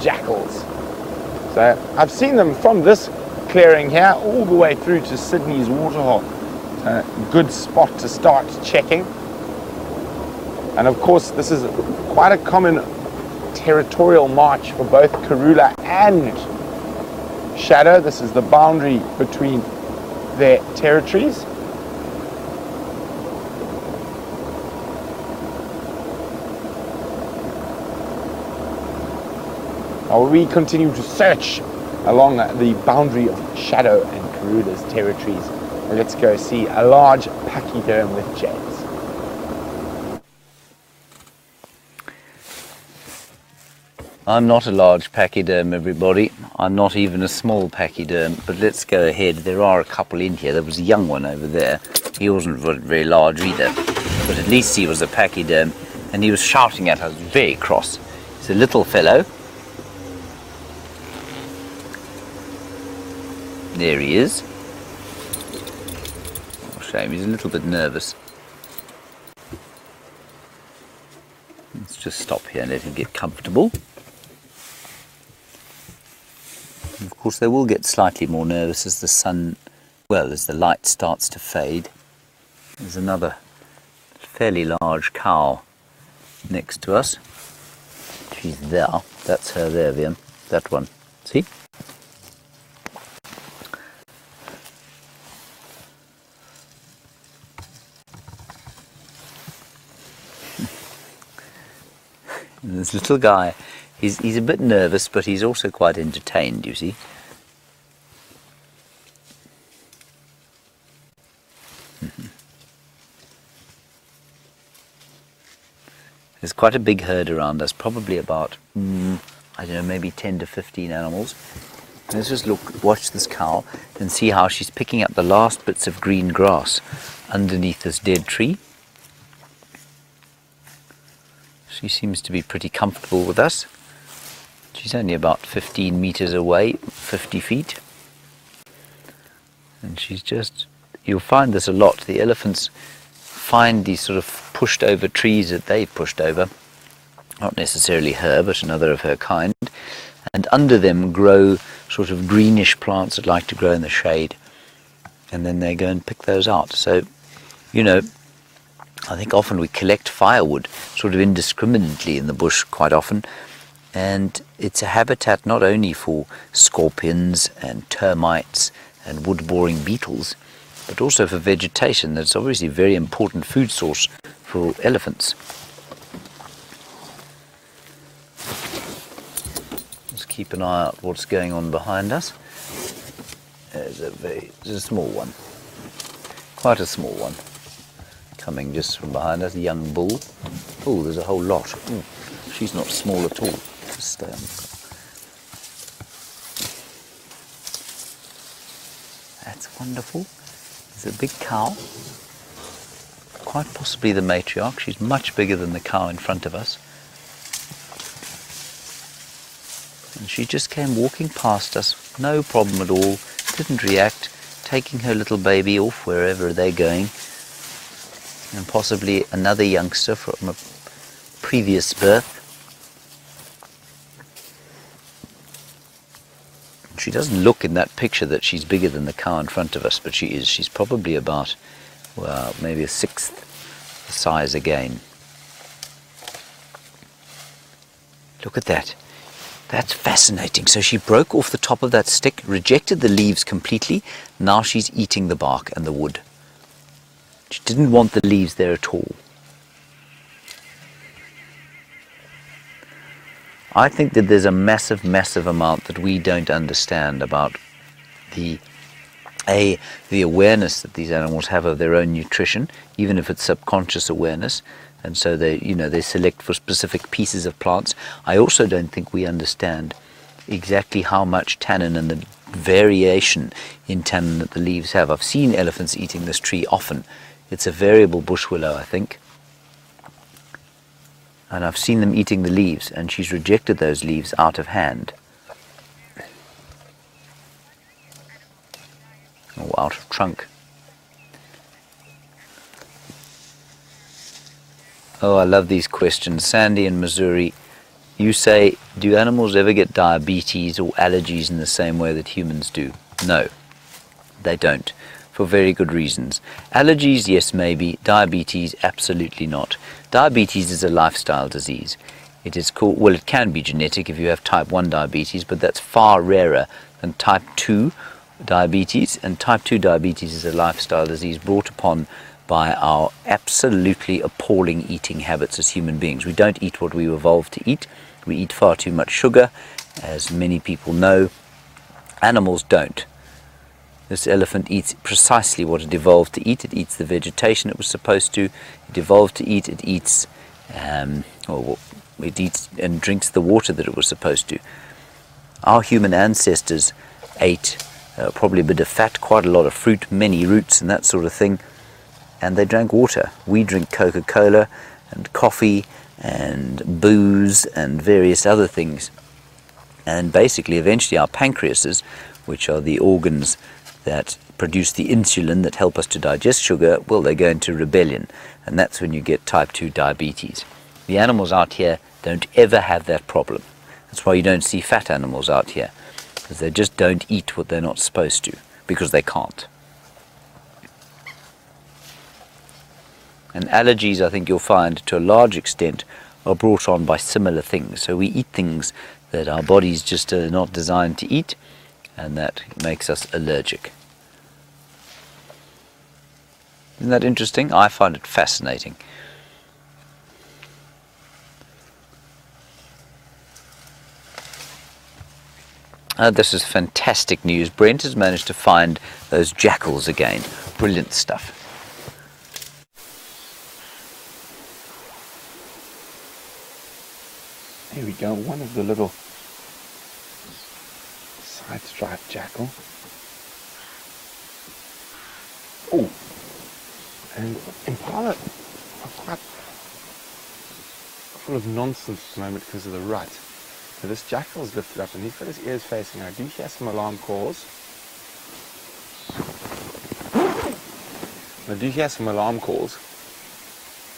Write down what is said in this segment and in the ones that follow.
jackals. So I've seen them from this clearing here all the way through to Sydney's waterhole. Good spot to start checking. And of course, this is quite a common territorial march for both Karula and Shadow. This is the boundary between their territories. Now we continue to search along the boundary of Shadow and Karula's territories. And let's go see a large pachyderm with James. I'm not a large pachyderm, everybody. I'm not even a small pachyderm, but let's go ahead. There are a couple in here. There was a young one over there. He wasn't very large either, but at least he was a pachyderm, and he was shouting at us, very cross. He's a little fellow. There he is. Oh, shame, he's a little bit nervous. Let's just stop here and let him get comfortable. And of course, they will get slightly more nervous as the sun, well, as the light starts to fade. There's another fairly large cow next to us. She's there. That's her there, Vian. That one. See? And this little guy, he's a bit nervous, but he's also quite entertained, you see. There's quite a big herd around us, probably about, I don't know, maybe 10 to 15 animals. Let's just watch this cow and see how she's picking up the last bits of green grass underneath this dead tree. She seems to be pretty comfortable with us. She's only about 15 meters away, 50 feet. And she's just, you'll find this a lot. The elephants find these sort of pushed over trees that they've pushed over. Not necessarily her, but another of her kind. And under them grow sort of greenish plants that like to grow in the shade. And then they go and pick those out. So, you know, I think often we collect firewood sort of indiscriminately in the bush quite often, and it's a habitat not only for scorpions and termites and wood-boring beetles, but also for vegetation. That's obviously a very important food source for elephants. Let's keep an eye out what's going on behind us. There's a small one, quite a small one. Coming just from behind us, a young bull. Oh, there's a whole lot. Ooh, she's not small at all. Just stay on. That's wonderful. There's a big cow. Quite possibly the matriarch. She's much bigger than the cow in front of us. And she just came walking past us. No problem at all. Didn't react. Taking her little baby off wherever they're going. And possibly another youngster from a previous birth. She doesn't look in that picture that she's bigger than the cow in front of us, but she is. She's probably about, well, maybe a sixth the size again. Look at that. That's fascinating. So she broke off the top of that stick, rejected the leaves completely. Now she's eating the bark and the wood. She didn't want the leaves there at all. I think that there's a massive, massive amount that we don't understand about the awareness that these animals have of their own nutrition, even if it's subconscious awareness. And so they select for specific pieces of plants. I also don't think we understand exactly how much tannin and the variation in tannin that the leaves have. I've seen elephants eating this tree often. It's a variable bush willow, I think. And I've seen them eating the leaves, and she's rejected those leaves out of hand. Or out of trunk. Oh, I love these questions. Sandy in Missouri You say, do animals ever get diabetes or allergies in the same way that humans do? No, they don't, for very good reasons. Allergies, yes, maybe. Diabetes, absolutely not. Diabetes is a lifestyle disease. It is called, well, it can be genetic if you have type 1 diabetes, but that's far rarer than type 2 diabetes. And type 2 diabetes is a lifestyle disease brought upon by our absolutely appalling eating habits as human beings. We don't eat what we evolved to eat. We eat far too much sugar, as many people know. Animals don't. This elephant eats precisely what it evolved to eat. It eats the vegetation it was supposed to. It evolved to eat. It eats, it eats and drinks the water that it was supposed to. Our human ancestors ate probably a bit of fat, quite a lot of fruit, many roots and that sort of thing, and they drank water. We drink Coca-Cola and coffee and booze and various other things. And basically, eventually, our pancreases, which are the organs that produce the insulin that help us to digest sugar, well, they go into rebellion, and that's when you get type 2 diabetes. The animals out here don't ever have that problem. That's why you don't see fat animals out here, because they just don't eat what they're not supposed to, because they can't. And allergies, I think you'll find, to a large extent, are brought on by similar things. So we eat things that our bodies just are not designed to eat, and that makes us allergic. Isn't that interesting? I find it fascinating. This is fantastic news. Brent has managed to find those jackals again. Brilliant stuff. Here we go, one of the little side-striped jackal. Oh, and impala are quite full of nonsense at the moment because of the rut. So this jackal's lifted up and he's got his ears facing out. I do hear some alarm calls.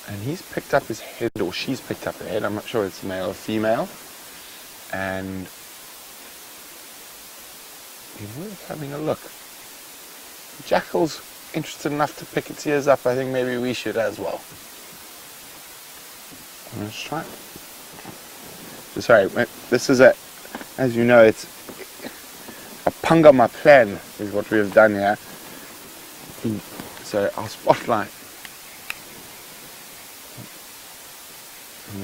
And he's picked up his head, or she's picked up her head. I'm not sure it's male or female. And he's worth having a look. The jackal's interested enough to pick its ears up. I think maybe we should as well. Let's try it. Sorry, this is as you know, it's a pangama plan is what we have done here. So our spotlight. I'm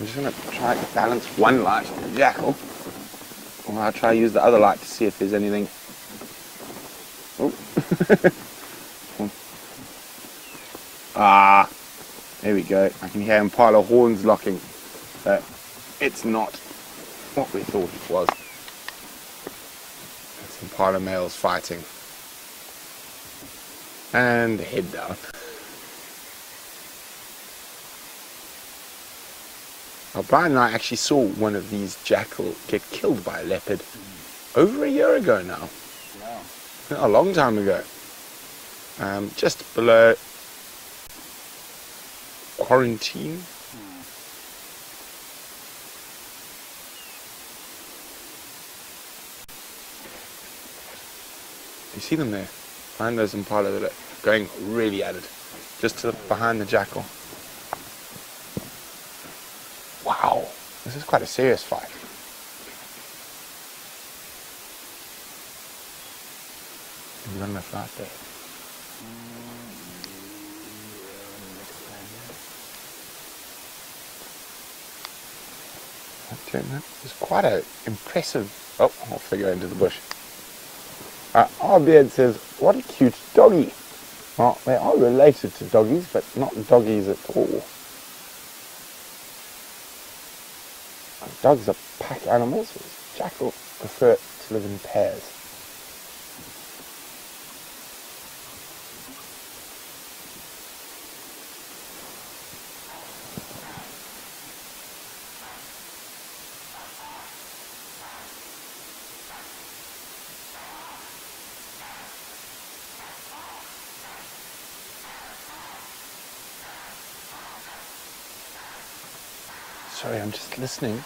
just going to try to balance one light on the jackal. Or I'll try to use the other light to see if there's anything. Oh. There we go. I can hear impala horns locking. So it's not what we thought it was. It's impala males fighting. And head down. Now, Brian and I actually saw one of these jackal get killed by a leopard over a year ago now. Wow. A long time ago. Just below Quarantine. You see them there? Behind those impala that are going really at it. Just behind the jackal. Wow, this is quite a serious fight. Have you got enough light there? It's quite an impressive... Oh, off they go into the bush. Our beard says, what a cute doggy. Well, they are related to doggies, but not doggies at all. Dogs are pack animals. Jackals prefer to live in pairs. Sorry, I'm just listening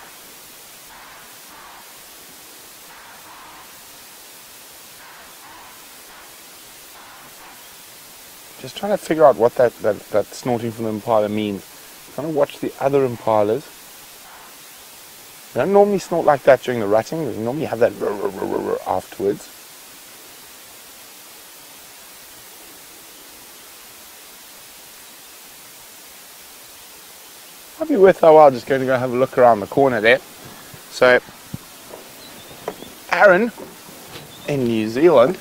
Just trying to figure out what that snorting from the impala means. Trying to watch the other impalas. They don't normally snort like that during the rutting. They normally have that afterwards. Might be worth our while just going to go have a look around the corner there. So, Aaron in New Zealand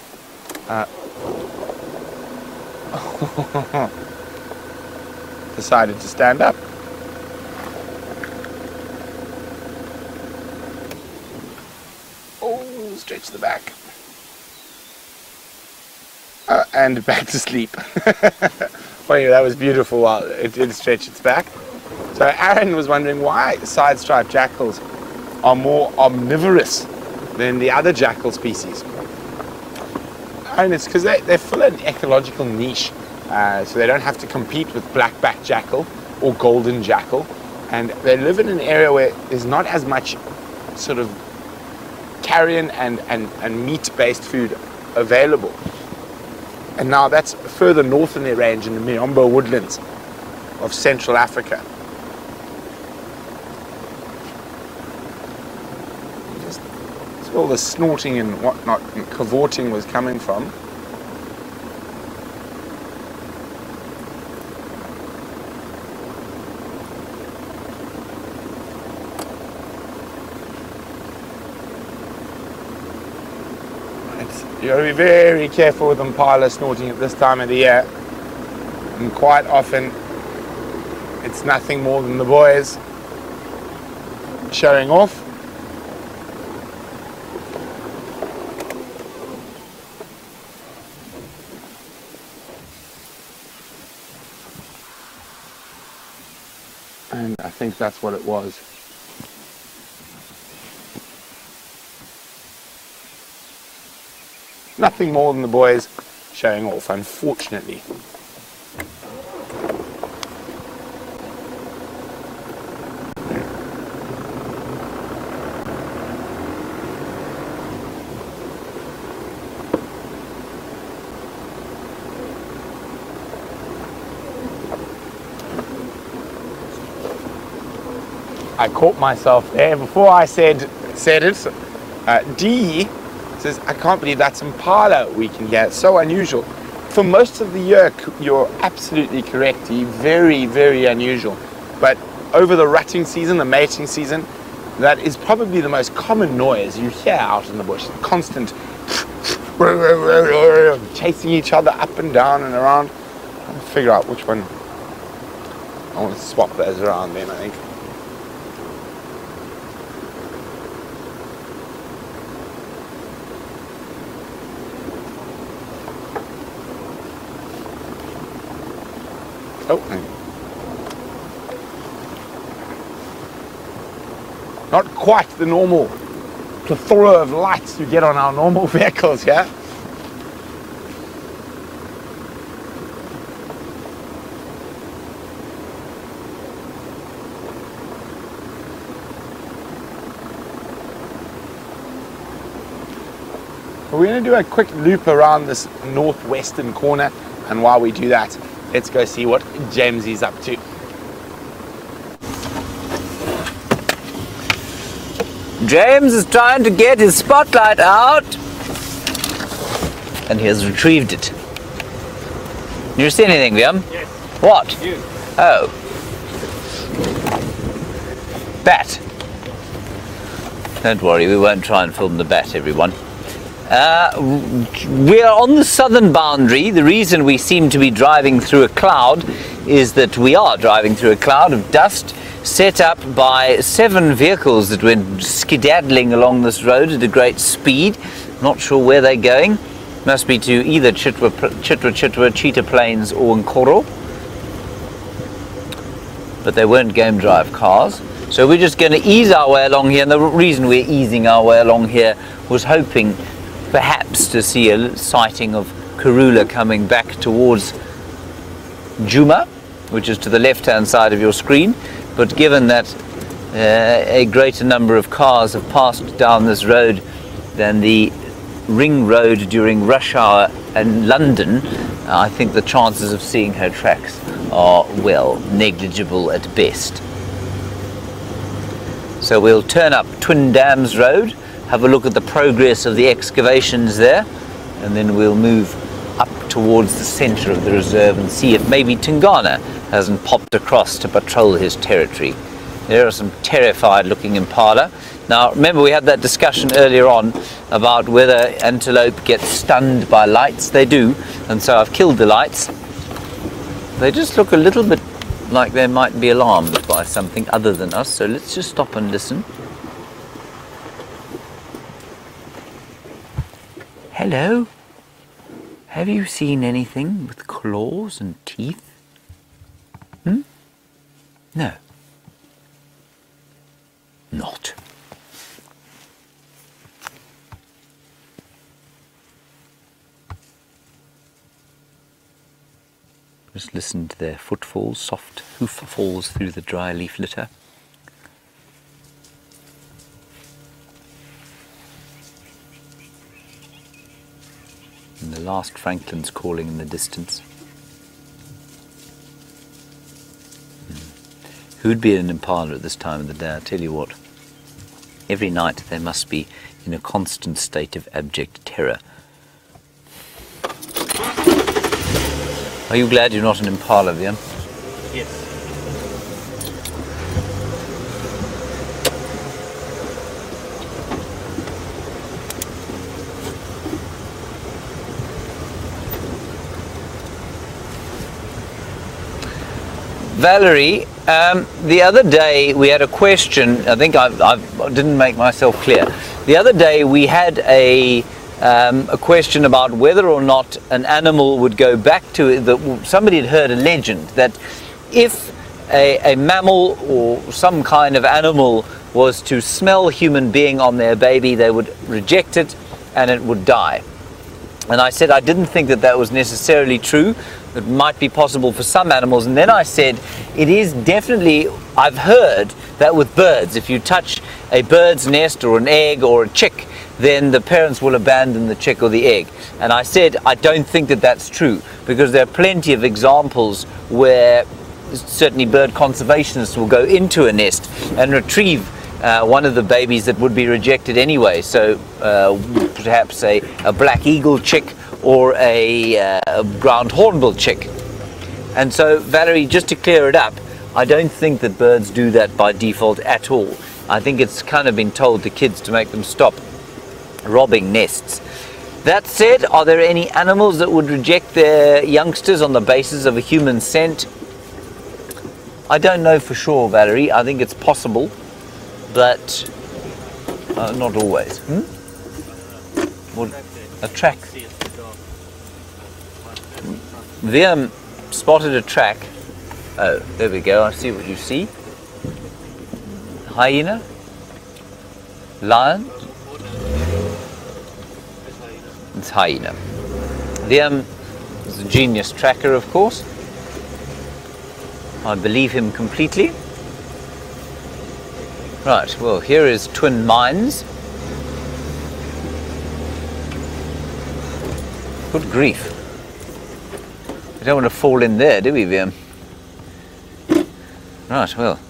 decided to stand up. Oh, stretch the back. And back to sleep. Well, yeah, that was beautiful while it did stretch its back. So Aaron was wondering why side-striped jackals are more omnivorous than the other jackal species. And it's because they fill an ecological niche. So they don't have to compete with black-backed jackal or golden jackal. And they live in an area where there's not as much sort of carrion and meat-based food available. And now that's further north in their range in the Miombo woodlands of Central Africa. That's where all the snorting and whatnot and cavorting was coming from. You got to be very careful with impala snorting at this time of the year, and quite often it's nothing more than the boys showing off. And I think that's what it was. Nothing more than the boys showing off, unfortunately. I caught myself there before I said it. D says, I can't believe that's impala we can hear. It's so unusual. For most of the year, you're absolutely correct. Very, very unusual. But over the rutting season, the mating season, that is probably the most common noise you hear out in the bush. Constant chasing each other up and down and around. I'm trying to figure out which one. I want to swap those around then, I think. Oh, not quite the normal plethora of lights you get on our normal vehicles here. We're going to do a quick loop around this northwestern corner, and while we do that, let's go see what James is up to. James is trying to get his spotlight out, and he has retrieved it. You see anything, Liam? Yes. What? You. Oh. Bat. Don't worry, we won't try and film the bat, everyone. We are on the southern boundary. The reason we seem to be driving through a cloud is that we are driving through a cloud of dust set up by 7 vehicles that went skedaddling along this road at a great speed. Not sure where they're going. Must be to either Chitwa, Cheetah Plains or Nkoro. But they weren't game drive cars. So we're just going to ease our way along here, and the reason we're easing our way along here was hoping perhaps to see a sighting of Karula coming back towards Djuma, which is to the left-hand side of your screen. But given that a greater number of cars have passed down this road than the ring road during rush hour in London, I think the chances of seeing her tracks are, well, negligible at best. So we'll turn up Twin Dams Road, have a look at the progress of the excavations there, and then we'll move up towards the centre of the reserve and see if maybe Tingana hasn't popped across to patrol his territory. There are some terrified looking impala. Now remember, we had that discussion earlier on about whether antelope get stunned by lights. They do, and so I've killed the lights. They just look a little bit like they might be alarmed by something other than us, so let's just stop and listen. Hello? Have you seen anything with claws and teeth? No. Not. Just listen to their footfalls, soft hoof falls through the dry leaf litter. And the last franklin's calling in the distance. Who'd be an impala at this time of the day? I tell you what, every night they must be in a constant state of abject terror. Are you glad you're not an impala, Vian? Yes. Valerie, the other day we had a question. I think I didn't make myself clear. The other day we had a question about whether or not an animal would go back to it. Somebody had heard a legend that if a mammal or some kind of animal was to smell human being on their baby, they would reject it and it would die. And I said I didn't think that that was necessarily true. It might be possible for some animals. And then I said it is definitely, I've heard that with birds, if you touch a bird's nest or an egg or a chick, then the parents will abandon the chick or the egg. And I said I don't think that that's true, because there are plenty of examples where certainly bird conservationists will go into a nest and retrieve one of the babies that would be rejected anyway. So perhaps a black eagle chick or a ground hornbill chick. And so, Valerie, just to clear it up, I don't think that birds do that by default at all. I think it's kind of been told to kids to make them stop robbing nests. That said, are there any animals that would reject their youngsters on the basis of a human scent? I don't know for sure, Valerie. I think it's possible, but not always. Well, a track. Liam spotted a track. Oh, there we go. I see what you see. Hyena? Lion? It's hyena. Liam is a genius tracker, of course. I believe him completely. Right, well, here is Twin Mines. Good grief. We don't want to fall in there, do we, Liam? Right, well,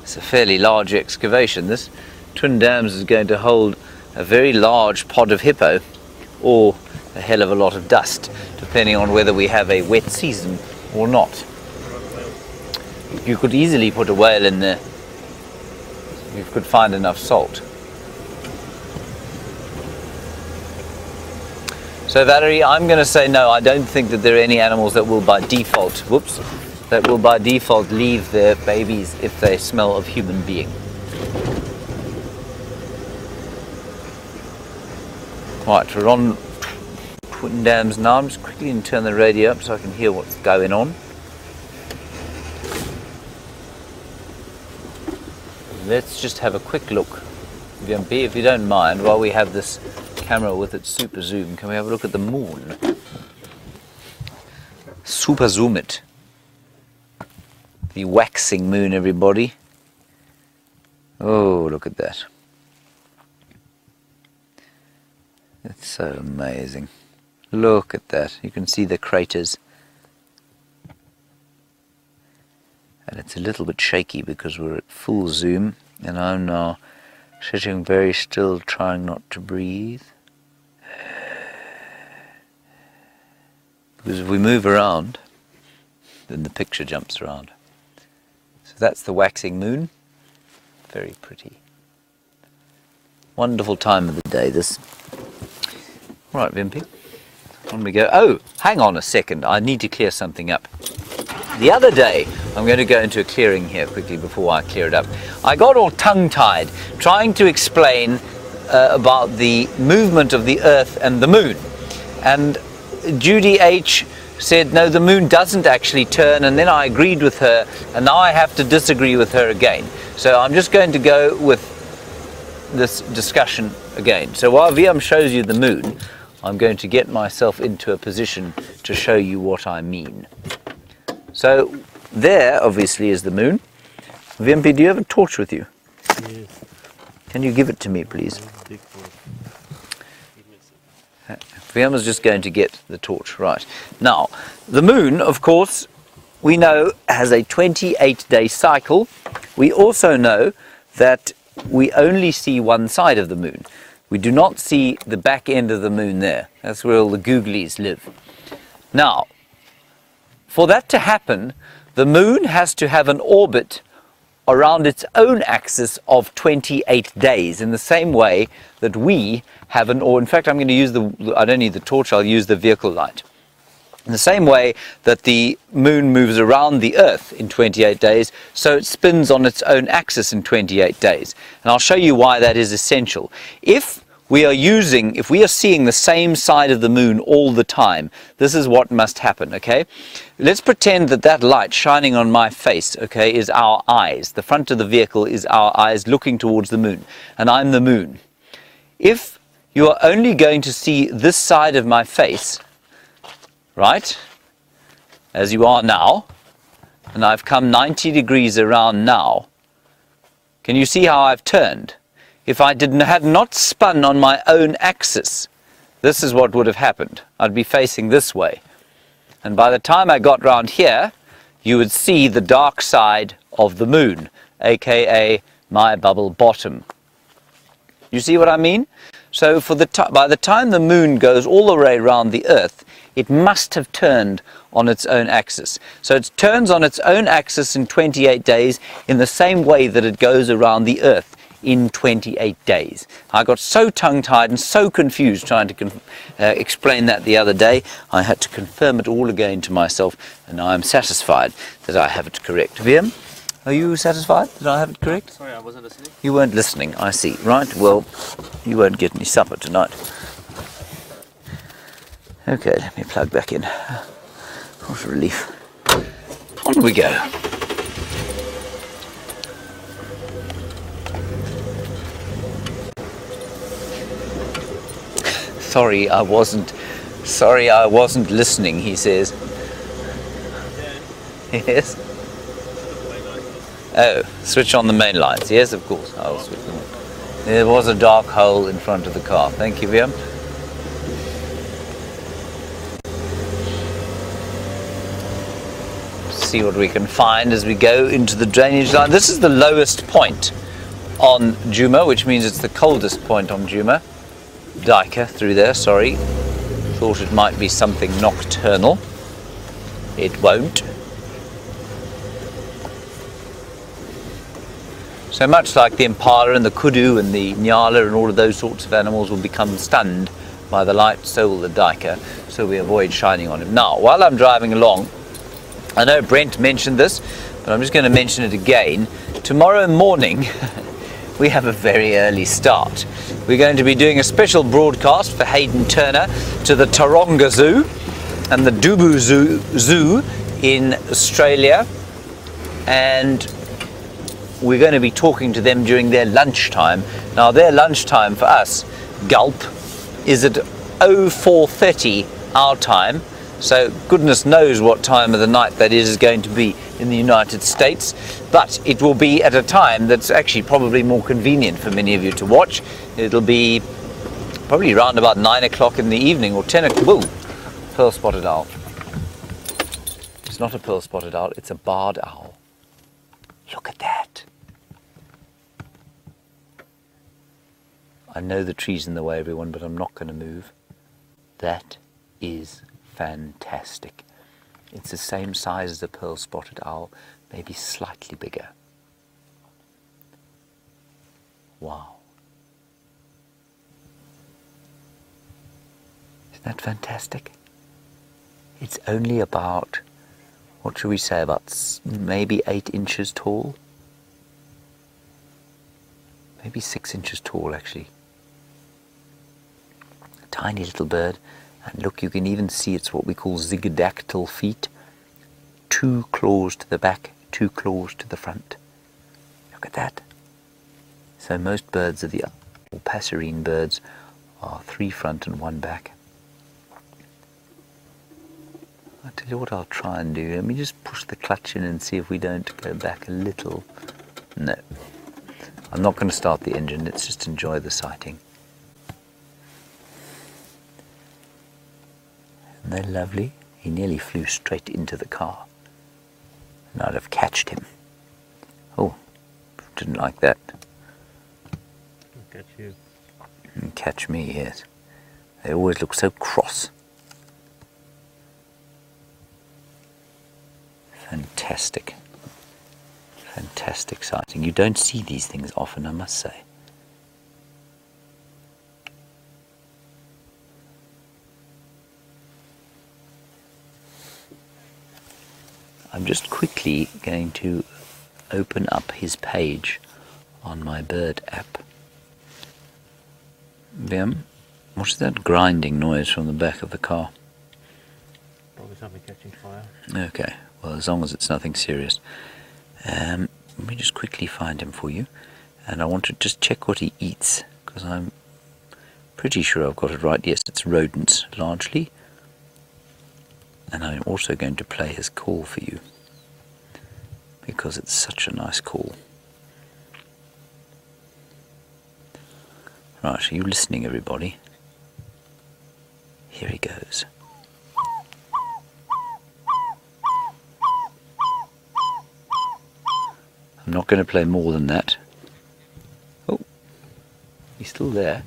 it's a fairly large excavation. This Twin Dams is going to hold a very large pod of hippo, or a hell of a lot of dust, depending on whether we have a wet season or not. You could easily put a whale in there. You could find enough salt. So Valerie, I'm going to say no. I don't think that there are any animals that will by default, leave their babies if they smell of human being. Right, we're on Twin Dams now. I'm just quickly going to turn the radio up so I can hear what's going on. Let's just have a quick look, if you don't mind, while we have this camera with its super zoom. Can we have a look at the moon? Super zoom it. The waxing moon, everybody. Oh, look at that. It's so amazing. Look at that. You can see the craters. And it's a little bit shaky because we're at full zoom, and I'm now sitting very still, trying not to breathe. Because if we move around, then the picture jumps around. So that's the waxing moon. Very pretty. Wonderful time of the day, this. Right, Vimpy. On we go. Oh, hang on a second. I need to clear something up. The other day, I'm going to go into a clearing here quickly before I clear it up. I got all tongue-tied trying to explain about the movement of the Earth and the Moon. And Judy H. said, no, the Moon doesn't actually turn, and then I agreed with her, and now I have to disagree with her again. So I'm just going to go with this discussion again. So while Viam shows you the Moon, I'm going to get myself into a position to show you what I mean. So there, obviously, is the Moon. Vimpy, do you have a torch with you? Yes. Can you give it to me, please? Viam is just going to get the torch. Right. Now, the Moon, of course, we know has a 28-day cycle. We also know that we only see one side of the Moon. We do not see the back end of the Moon there. That's where all the googlies live. Now, for that to happen, the Moon has to have an orbit around its own axis of 28 days, in the same way that we have or in fact I'm going to use I don't need the torch, I'll use the vehicle light. In the same way that the Moon moves around the Earth in 28 days, so it spins on its own axis in 28 days. And I'll show you why that is essential. If we are seeing the same side of the Moon all the time, this is what must happen, okay? Let's pretend that that light shining on my face, okay, is our eyes. The front of the vehicle is our eyes looking towards the Moon, and I'm the Moon. If you are only going to see this side of my face, right, as you are now, and I've come 90 degrees around now, can you see how I've turned? If I had not spun on my own axis, this is what would have happened. I'd be facing this way. And by the time I got round here, you would see the dark side of the Moon, aka my bubble bottom. You see what I mean? So by the time the Moon goes all the way around the Earth, it must have turned on its own axis. So it turns on its own axis in 28 days in the same way that it goes around the Earth in 28 days. I got so tongue-tied and so confused trying to explain that the other day, I had to confirm it all again to myself, and now I'm satisfied that I have it correct. Viam, are you satisfied that I have it correct? Sorry, I wasn't listening. You weren't listening, I see. Right, well, you won't get any supper tonight. Okay, let me plug back in. What a relief. On we go. Sorry, I wasn't listening, he says. Yes? Oh, switch on the main lights. Yes, of course, I'll switch them on. There was a dark hole in front of the car. Thank you, Viam. See what we can find as we go into the drainage line. This is the lowest point on Djuma, which means it's the coldest point on Djuma. Diker through there, sorry. Thought it might be something nocturnal. It won't. So much like the impala and the kudu and the nyala and all of those sorts of animals will become stunned by the light, so will the diker, so we avoid shining on him. Now, while I'm driving along, I know Brent mentioned this, but I'm just going to mention it again. Tomorrow morning, we have a very early start. We're going to be doing a special broadcast for Hayden Turner to the Taronga Zoo and the Dubu Zoo in Australia, and we're going to be talking to them during their lunchtime. Now their lunchtime for us, Gulp, is at 04:30 our time, so goodness knows what time of the night that is going to be in the United States, but it will be at a time that's actually probably more convenient for many of you to watch. It'll be probably round about 9 o'clock in the evening or 10 o'clock. Whoa, pearl-spotted owl. It's not a pearl-spotted owl, it's a barred owl. Look at that. I know the tree's in the way, everyone, but I'm not going to move. That is fantastic. It's the same size as a pearl-spotted owl, maybe slightly bigger. Wow. Isn't that fantastic? It's only about, what should we say, about maybe 8 inches tall? Maybe 6 inches tall, actually. Tiny little bird. And look, you can even see it's what we call zygodactyl feet. 2 claws to the back, 2 claws to the front. Look at that. So most birds or passerine birds are 3 front and 1 back. I'll tell you what I'll try and do. Let me just push the clutch in and see if we don't go back a little. No. I'm not going to start the engine. Let's just enjoy the sighting. Isn't that lovely? He nearly flew straight into the car. And I'd have catched him. Oh, didn't like that. I'll catch you. And catch me, yes. They always look so cross. Fantastic. Fantastic sighting. You don't see these things often, I must say. I'm just quickly going to open up his page on my bird app. Bim, what's that grinding noise from the back of the car? Probably something catching fire. Okay, well, as long as it's nothing serious. Let me just quickly find him for you. And I want to just check what he eats, because I'm pretty sure I've got it right. Yes, it's rodents, largely. And I'm also going to play his call for you, because it's such a nice call. Right, are you listening, everybody? Here he goes. I'm not going to play more than that. Oh, he's still there,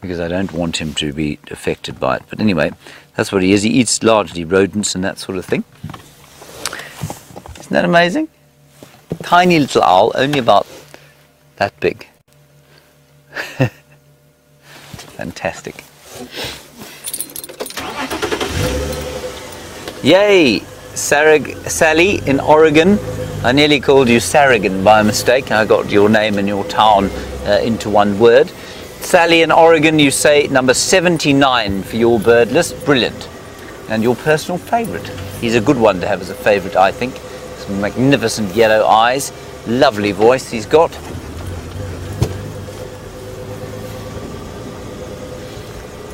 because I don't want him to be affected by it. But anyway, that's what he is. He eats largely rodents and that sort of thing. Isn't that amazing? Tiny little owl, only about that big. Fantastic. Yay! Sally in Oregon. I nearly called you Sarragan by mistake. I got your name and your town into one word. Sally in Oregon, you say number 79 for your bird list. Brilliant. And your personal favourite. He's a good one to have as a favourite, I think. Some magnificent yellow eyes. Lovely voice he's got.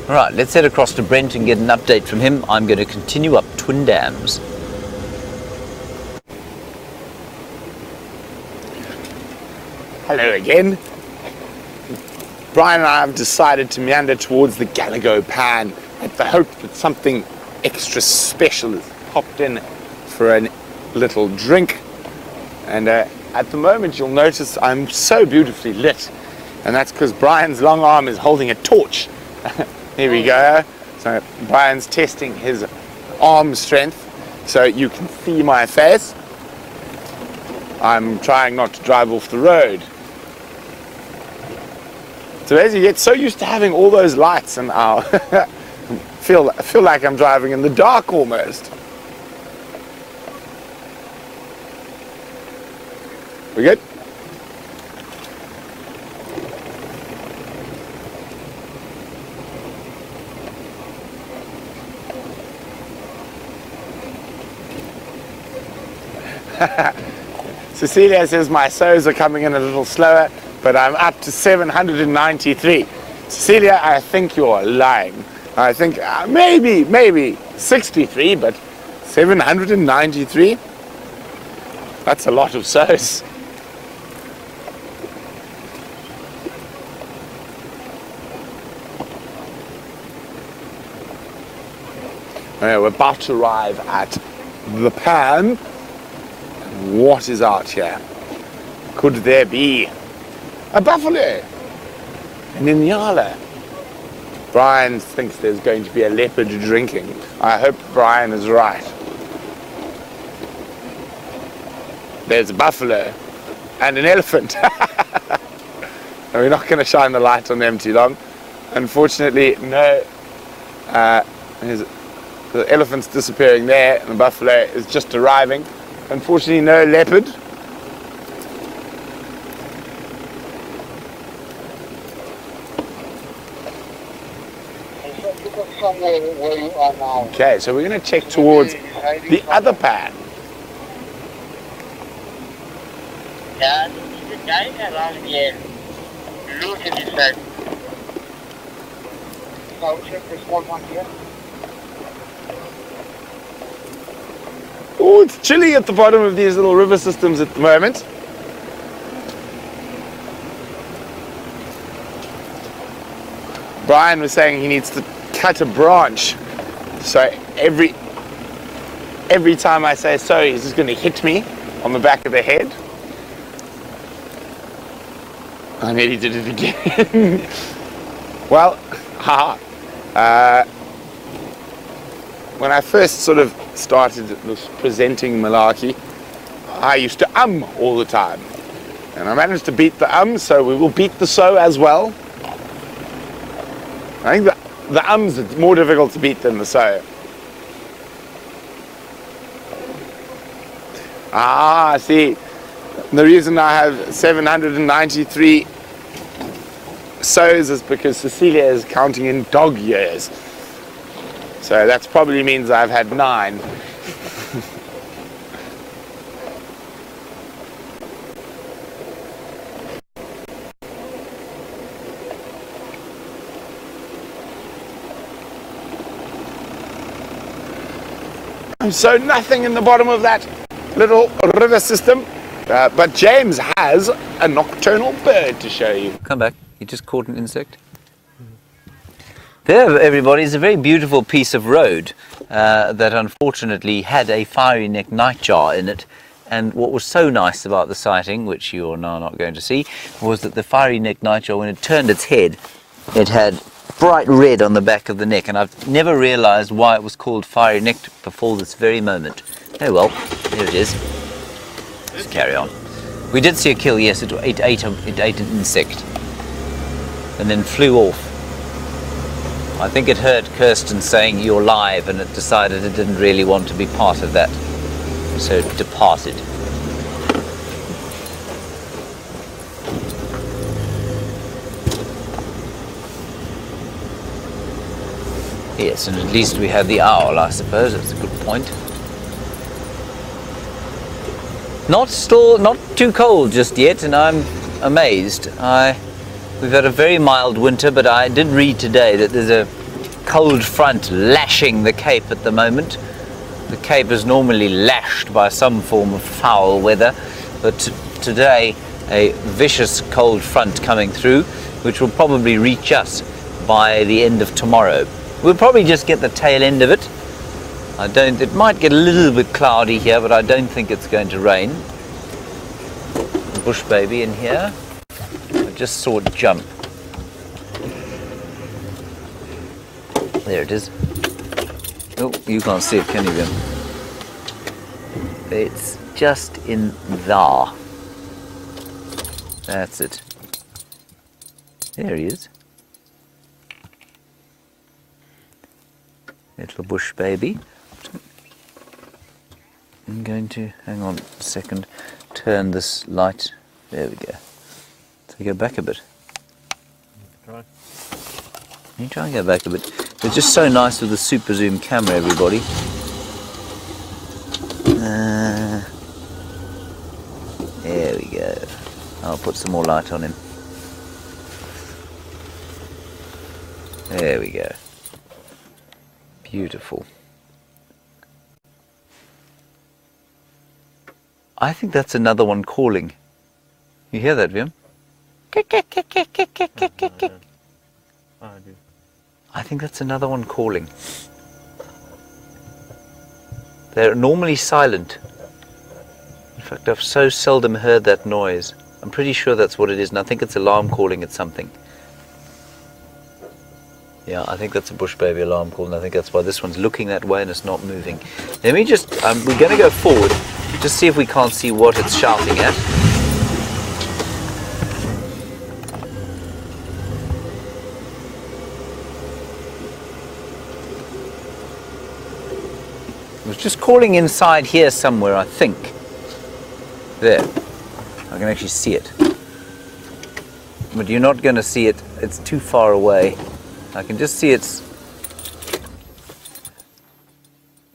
Right, let's head across to Brent and get an update from him. I'm going to continue up Twin Dams. Hello again. Brian and I have decided to meander towards the Gallagher Pan at the hope that something extra special has popped in for a little drink. And at the moment you'll notice I'm so beautifully lit, and that's because Brian's long arm is holding a torch. Here we go. So Brian's testing his arm strength so you can see my face. I'm trying not to drive off the road. So as you get so used to having all those lights, and I feel like I'm driving in the dark almost. We good? Cecilia says my sows are coming in a little slower, but I'm up to 793. Cecilia, I think you're lying. I think maybe 63, but 793? That's a lot of sows. We're about to arrive at the pan. What is out here? Could there be a buffalo? An inyala? Brian thinks there's going to be a leopard drinking. I hope Brian is right. There's a buffalo and an elephant. And we're not going to shine the light on them too long. Unfortunately, no. The elephant's disappearing there, and the buffalo is just arriving. Unfortunately, no leopard. Where you are now. Okay, so we're going to check towards the other pan. Yeah, there's a guy around here. Look at this side. So check this one here. Oh, it's chilly at the bottom of these little river systems at the moment. Brian was saying he needs to cut a branch. So every time I say so, he's just going to hit me on the back of the head. I nearly did it again. Well, when I first sort of started presenting malarkey, I used to all the time. And I managed to beat the so we will beat the so as well. I think the ums are more difficult to beat than the so. See, the reason I have 793 so's is because Cecilia is counting in dog years. So that probably means I've had 9. So nothing in the bottom of that little river system, but James has a nocturnal bird to show you. Come back. You just caught an insect. There, everybody, is a very beautiful piece of road that unfortunately had a fiery neck nightjar in it. And what was so nice about the sighting, which you are now not going to see, was that the fiery neck nightjar, when it turned its head, it had bright red on the back of the neck. And I've never realized why it was called fiery neck before this very moment. Oh well, here it is. Let's carry on. We did see a kill, yes, it ate an insect and then flew off. I think it heard Kirsten saying you're live and it decided it didn't really want to be part of that, so it departed. Yes, and at least we had the owl, I suppose. That's a good point. Not too cold just yet, and I'm amazed. We've had a very mild winter, but I did read today that there's a cold front lashing the Cape at the moment. The Cape is normally lashed by some form of foul weather, but today a vicious cold front coming through, which will probably reach us by the end of tomorrow. We'll probably just get the tail end of it. It might get a little bit cloudy here, but I don't think it's going to rain. Bush baby in here. I just saw it jump. There it is. Oh, you can't see it, can you, Vim? It's just in there. That's it. There he is. Little bush baby. I'm going to, hang on a second, turn this light. There we go. So go back a bit. Try. You try and go back a bit. It's just so nice with the super zoom camera, everybody. There we go. I'll put some more light on him. There we go. Beautiful. I think that's another one calling. You hear that, Vim? I do. I think that's another one calling. They're normally silent. In fact, I've so seldom heard that noise. I'm pretty sure that's what it is, and I think it's alarm calling at something. Yeah, I think that's a bush baby alarm call, and I think that's why this one's looking that way and it's not moving. Let me just, we're going to go forward, just see if we can't see what it's shouting at. It was just calling inside here somewhere, I think. There. I can actually see it. But you're not going to see it. It's too far away. I can just see it's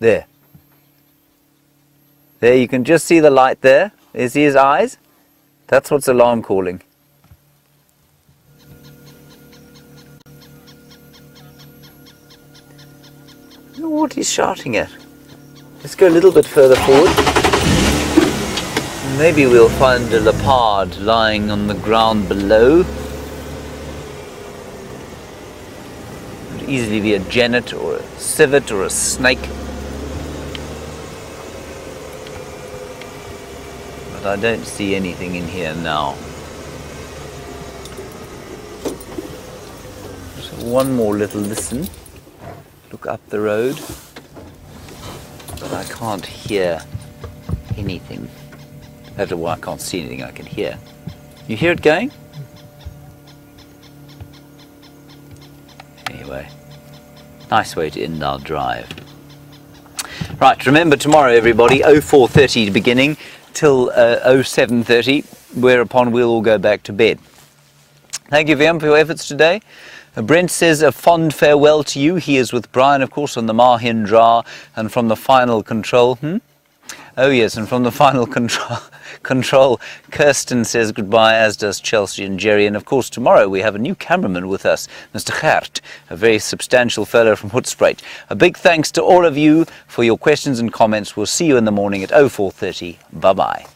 there. There, you can just see the light there. You see his eyes? That's what's alarm calling. I don't know what he's shouting at. Let's go a little bit further forward. Maybe we'll find a leopard lying on the ground below. Could easily be a genet or a civet or a snake. But I don't see anything in here now. So one more little listen. Look up the road. But I can't hear anything. That's why I can't see anything, I can hear. You hear it going? Anyway, nice way to end our drive. Right, remember tomorrow everybody, 04:30 beginning till 07:30, whereupon we'll all go back to bed. Thank you, VM, for your efforts today. Brent says a fond farewell to you. He is with Brian, of course, on the Mahindra, and from the final control. Oh yes, and from the final control, Kirsten says goodbye, as does Chelsea and Jerry. And of course, tomorrow we have a new cameraman with us, Mr. Gert, a very substantial fellow from Hoedspruit. A big thanks to all of you for your questions and comments. We'll see you in the morning at 04:30. Bye-bye.